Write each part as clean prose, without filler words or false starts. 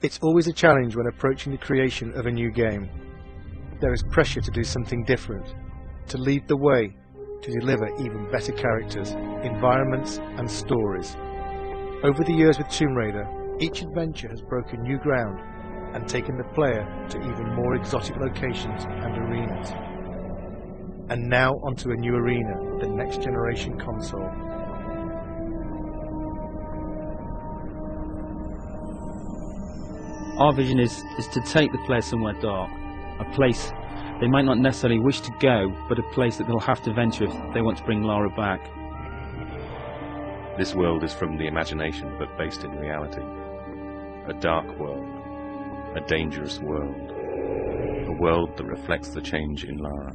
It's always a challenge when approaching the creation of a new game. There is pressure to do something different, to lead the way, to deliver even better characters, environments and stories. Over the years with Tomb Raider, each adventure has broken new ground and taken the player to even more exotic locations and arenas. And now onto a new arena, the next generation console. Our vision is to take the player somewhere dark, a place they might not necessarily wish to go, but a place that they'll have to venture if they want to bring Lara back. This world is from the imagination, but based in reality. A dark world, a dangerous world, a world that reflects the change in Lara.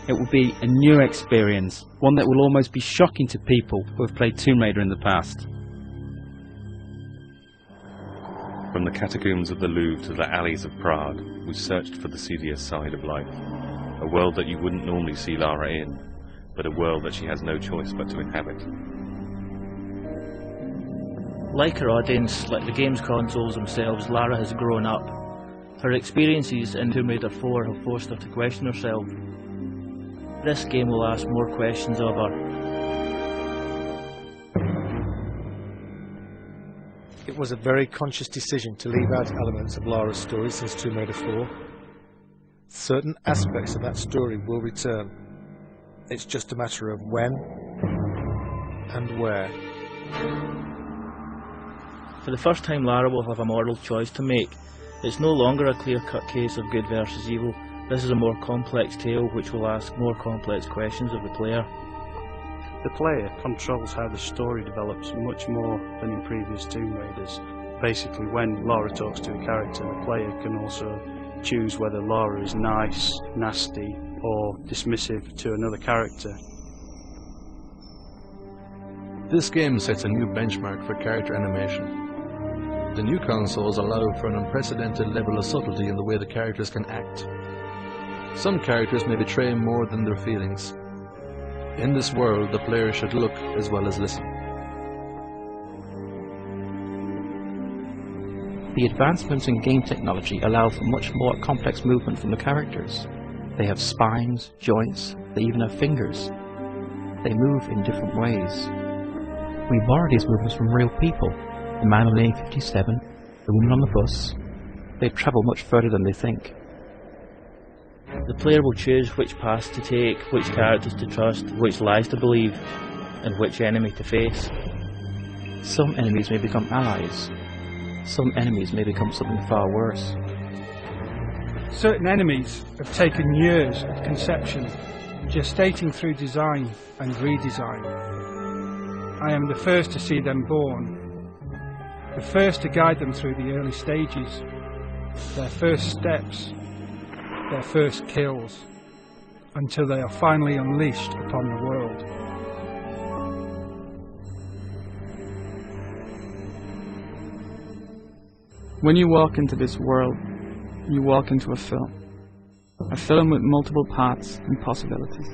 It will be a new experience, one that will almost be shocking to people who have played Tomb Raider in the past. From the catacombs of the Louvre to the alleys of Prague, we searched for the seedier side of life. A world that you wouldn't normally see Lara in, but a world that she has no choice but to inhabit. Like her audience, like the game's consoles themselves, Lara has grown up. Her experiences in Tomb Raider 4 have forced her to question herself. This game will ask more questions of her. It was a very conscious decision to leave out elements of Lara's story since Tomb Raider 4. Certain aspects of that story will return. It's just a matter of when and where. For the first time, Lara will have a moral choice to make. It's no longer a clear-cut case of good versus evil. This is a more complex tale which will ask more complex questions of the player. The player controls how the story develops much more than in previous Tomb Raiders. Basically, when Lara talks to a character, the player can also choose whether Lara is nice, nasty, or dismissive to another character. This game sets a new benchmark for character animation. The new consoles allow for an unprecedented level of subtlety in the way the characters can act. Some characters may betray more than their feelings. In this world, the player should look as well as listen. The advancements in game technology allow for much more complex movement from the characters. They have spines, joints, they even have fingers. They move in different ways. We borrow these movements from real people. The man on the A57, the woman on the bus. They travel much further than they think. The player will choose which paths to take, which characters to trust, which lies to believe, and which enemy to face. Some enemies may become allies. Some enemies may become something far worse. Certain enemies have taken years of conception, gestating through design and redesign. I am the first to see them born, the first to guide them through the early stages, their first steps, their first kills, until they are finally unleashed upon the world. When you walk into this world, you walk into a film. A film with multiple paths and possibilities,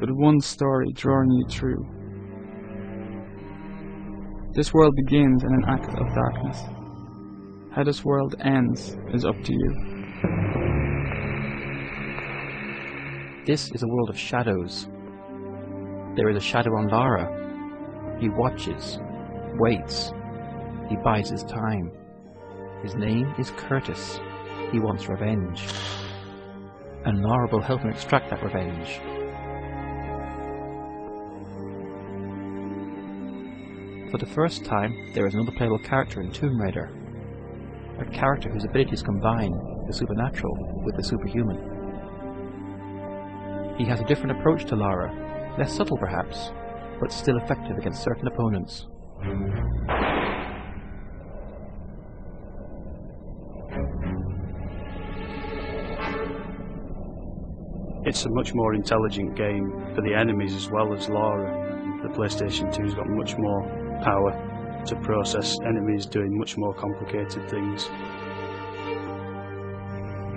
with one story drawing you through. This world begins in an act of darkness. How this world ends is up to you. This is a world of shadows. There is a shadow on Lara. He watches, waits, he bides his time. His name is Kurtis. He wants revenge. And Lara will help him extract that revenge. For the first time, there is another playable character in Tomb Raider. A character whose abilities combine the supernatural with the superhuman. He has a different approach to Lara, less subtle perhaps, but still effective against certain opponents. It's a much more intelligent game for the enemies as well as Lara. The PlayStation 2's got much more power to process enemies doing much more complicated things.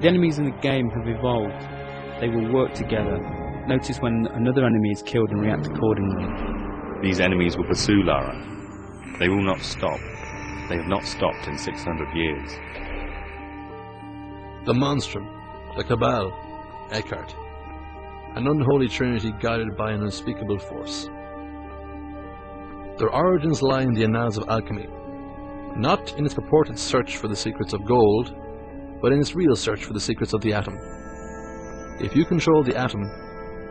The enemies in the game have evolved. They will work together. Notice when another enemy is killed and react accordingly. These enemies will pursue Lara. They will not stop. They have not stopped in 600 years. The Monstrum, the Cabal, Eckhart. An unholy trinity guided by an unspeakable force. Their origins lie in the annals of alchemy, not in its purported search for the secrets of gold, but in its real search for the secrets of the atom. If you control the atom,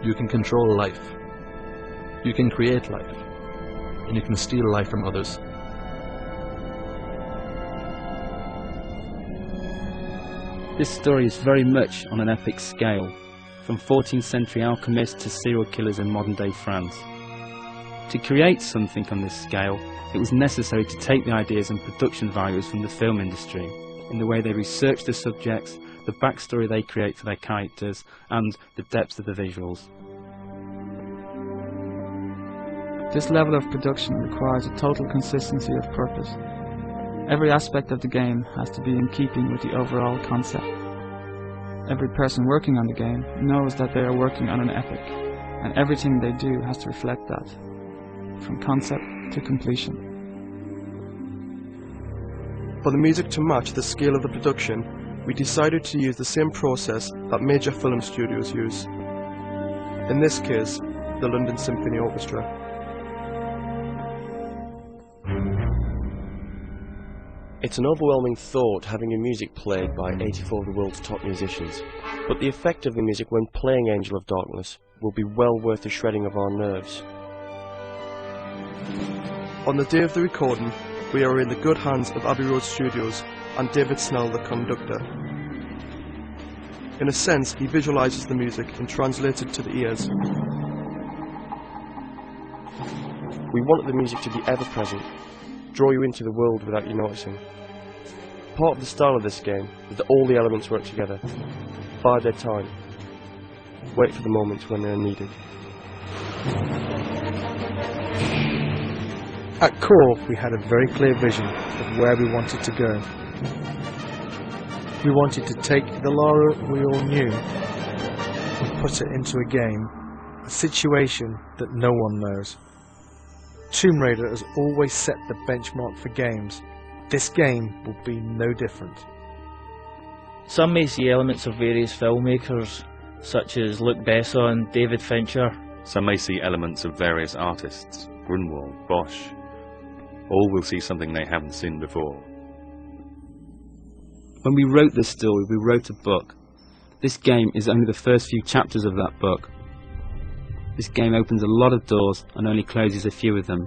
you can control life. You can create life, and you can steal life from others. This story is very much on an epic scale, from 14th century alchemists to serial killers in modern day France. To create something on this scale, it was necessary to take the ideas and production values from the film industry, in the way they research the subjects, the backstory they create for their characters, and the depth of the visuals. This level of production requires a total consistency of purpose. Every aspect of the game has to be in keeping with the overall concept. Every person working on the game knows that they are working on an epic, and everything they do has to reflect that, from concept to completion. For the music to match the scale of the production, we decided to use the same process that major film studios use. In this case, the London Symphony Orchestra. It's an overwhelming thought having your music played by 84 of the world's top musicians, but the effect of the music when playing Angel of Darkness will be well worth the shredding of our nerves. On the day of the recording, we are in the good hands of Abbey Road Studios and David Snell, the conductor. In a sense, he visualizes the music and translates it to the ears. We wanted the music to be ever-present, draw you into the world without you noticing. Part of the style of this game is that all the elements work together, bide their time, wait for the moments when they are needed. At core, we had a very clear vision of where we wanted to go. We wanted to take the Lara we all knew and put it into a game, a situation that no one knows. Tomb Raider has always set the benchmark for games. This game will be no different. Some may see elements of various filmmakers, such as Luc Besson, David Fincher. Some may see elements of various artists, Grunwald, Bosch. All will see something they haven't seen before. When we wrote this story, we wrote a book. This game is only the first few chapters of that book. This game opens a lot of doors and only closes a few of them.